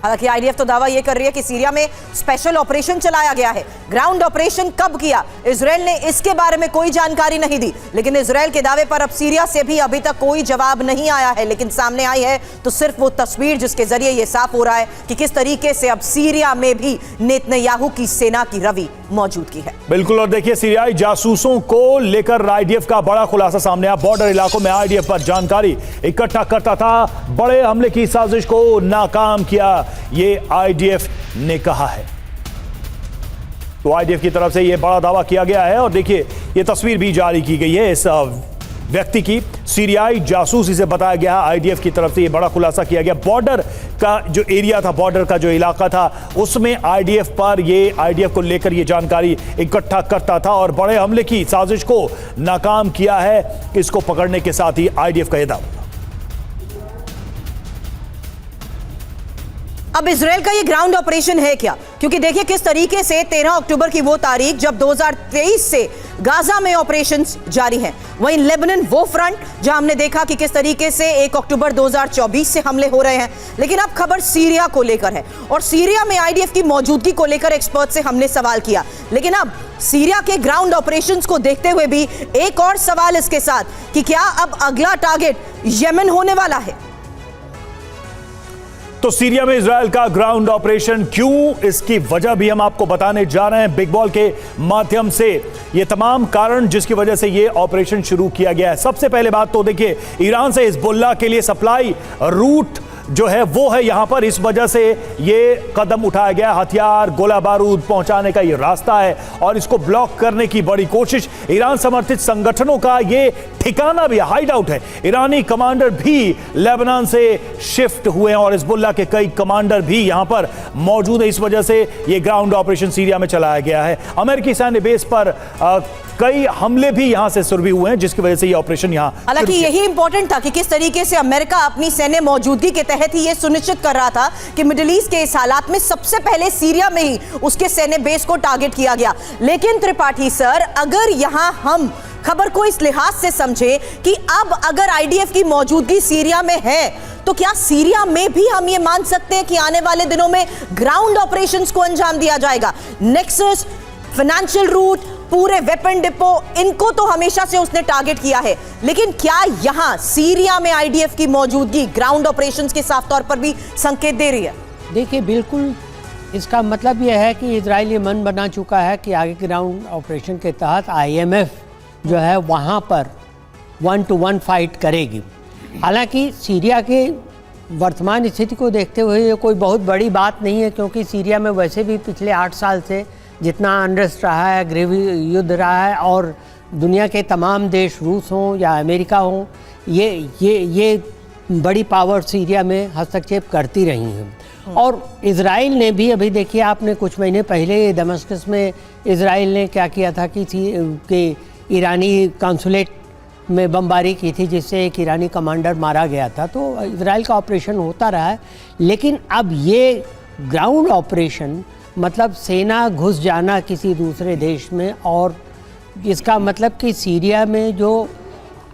हालांकि आईडीएफ तो दावा यह कर रही है कि सीरिया में स्पेशल ऑपरेशन चलाया गया है। ग्राउंड ऑपरेशन कब किया, इजराइल ने इसके बारे में कोई जानकारी नहीं दी। लेकिन इजराइल के दावे पर अब सीरिया से भी अभी तक कोई जवाब नहीं आया है। लेकिन सामने आई है तो सिर्फ वो तस्वीर जिसके जरिए यह साफ हो रहा है कि किस तरीके से अब सीरिया में भी नेतन्याहू की सेना की रवि मौजूदगी है। बिल्कुल, और देखिए सीरियाई जासूसों को लेकर आईडीएफ का बड़ा खुलासा सामने आया। बॉर्डर इलाकों में आईडीएफ पर जानकारी इकट्ठा करता था, बड़े हमले की साजिश को नाकाम किया, ये आईडीएफ ने कहा है। तो आईडीएफ की तरफ से यह बड़ा दावा किया गया है और देखिए यह तस्वीर भी जारी की गई है इस व्यक्ति की। सीरियाई जासूस इसे बताया गया, आईडीएफ की तरफ से यह बड़ा खुलासा किया गया। बॉर्डर का जो एरिया था, बॉर्डर का जो इलाका था, उसमें आईडीएफ पर ये आईडीएफ को लेकर ये जानकारी इकट्ठा करता था और बड़े हमले की साजिश को नाकाम किया है। इसको पकड़ने के साथ ही आईडीएफ का यह दावा। अब इजराइल का ये ग्राउंड ऑपरेशन है क्या? क्योंकि देखिए किस तरीके से 13 अक्टूबर की वो तारीख जब 2023 से गाजा में ऑपरेशंस जारी हैं, वहीं लेबनान वो फ्रंट जहां हमने देखा कि किस तरीके से 1 अक्टूबर 2024 से हमले हो रहे हैं। लेकिन अब खबर सीरिया को लेकर है और सीरिया में आईडीएफ की मौजूदगी को लेकर एक्सपर्ट से हमने सवाल किया। लेकिन अब सीरिया के ग्राउंड ऑपरेशंस को देखते हुए भी एक और सवाल इसके साथ कि क्या अब अगला टारगेट यमन होने वाला है? तो सीरिया में इजराइल का ग्राउंड ऑपरेशन क्यों, इसकी वजह भी हम आपको बताने जा रहे हैं बिग बॉल के माध्यम से। ये तमाम कारण जिसकी वजह से ये ऑपरेशन शुरू किया गया है। सबसे पहले बात तो देखिए, ईरान से हिजबुल्लाह के लिए सप्लाई रूट जो है वो है यहां पर, इस वजह से ये कदम उठाया गया। हथियार, गोला बारूद पहुंचाने का ये रास्ता है और इसको ब्लॉक करने की बड़ी कोशिश। ईरान समर्थित संगठनों का ये ठिकाना भी, हाइड आउट है। ईरानी कमांडर भी लेबनान से शिफ्ट हुए हैं और हिजबुल्लाह के कई कमांडर भी यहां पर मौजूद है। इस वजह से ये ग्राउंड ऑपरेशन सीरिया में चलाया गया है। अमेरिकी सैन्य बेस पर कई हमले भी यहां से शुरू हुए हैं, जिसकी वजह से ये ऑपरेशन यहां, हालांकि यही इंपॉर्टेंट था कि किस तरीके से अमेरिका अपनी सैन्य मौजूदगी के तहत ही ये सुनिश्चित कर रहा था कि मिडिल ईस्ट के इस हालात में सबसे पहले सीरिया में ही उसके सैन्य बेस को टारगेट किया गया। लेकिन त्रिपाठी सर, अगर यहां हम खबर को इस लिहाज से समझे कि अब अगर आईडीएफ की मौजूदगी सीरिया में है, तो क्या सीरिया में भी हम ये मान सकते हैं कि आने वाले दिनों में ग्राउंड ऑपरेशंस को अंजाम दिया जाएगा? नेक्सस, फाइनेंशियल रूट, पूरे वेपन डिपो, इनको तो हमेशा से उसने टारगेट किया है। लेकिन क्या यहां सीरिया में आईडीएफ की मौजूदगी ग्राउंड ऑपरेशंस के साफ तौर पर भी संकेत दे रही है? देखिए, बिल्कुल इसका मतलब यह है कि इजराइल ये मन बना चुका है कि आगे ग्राउंड ऑपरेशन के तहत आईएमएफ जो है वहाँ पर 1-to-1 फाइट करेगी। हालांकि सीरिया के वर्तमान स्थिति को देखते हुए ये कोई बहुत बड़ी बात नहीं है, क्योंकि सीरिया में वैसे भी पिछले 8 साल से जितना अनरेस्ट रहा है, गृह युद्ध रहा है, और दुनिया के तमाम देश, रूस हों या अमेरिका हों, ये बड़ी पावर सीरिया में हस्तक्षेप करती रही हैं। और इजराइल ने भी, अभी देखिए आपने कुछ महीने पहले दमिश्क में इजराइल ने क्या किया था कि ईरानी कॉन्सुलेट में बमबारी की थी, जिससे एक ईरानी कमांडर मारा गया था। तो इजराइल का ऑपरेशन होता रहा है। लेकिन अब ये ग्राउंड ऑपरेशन मतलब सेना घुस जाना किसी दूसरे देश में, और इसका मतलब कि सीरिया में जो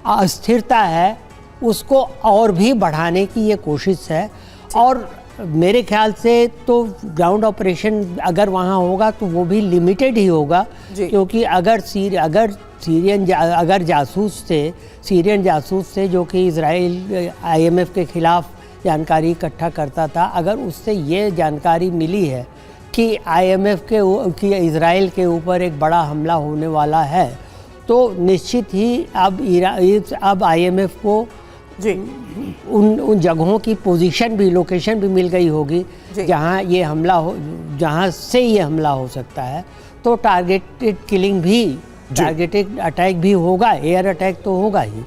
अस्थिरता है उसको और भी बढ़ाने की ये कोशिश है। और मेरे ख्याल से तो ग्राउंड ऑपरेशन अगर वहाँ होगा तो वो भी लिमिटेड ही होगा, क्योंकि अगर सीरियन जासूस से जो कि इजराइल आईएमएफ के खिलाफ जानकारी इकट्ठा करता था, अगर उससे ये जानकारी मिली है कि आईएमएफ कि इजराइल के ऊपर एक बड़ा हमला होने वाला है, तो निश्चित ही अब आईएमएफ को उन जगहों की पोजीशन भी, लोकेशन भी मिल गई होगी जहां से ये हमला हो सकता है। तो टारगेटेड किलिंग भी, टारगेटेड अटैक भी होगा, एयर अटैक तो होगा ही।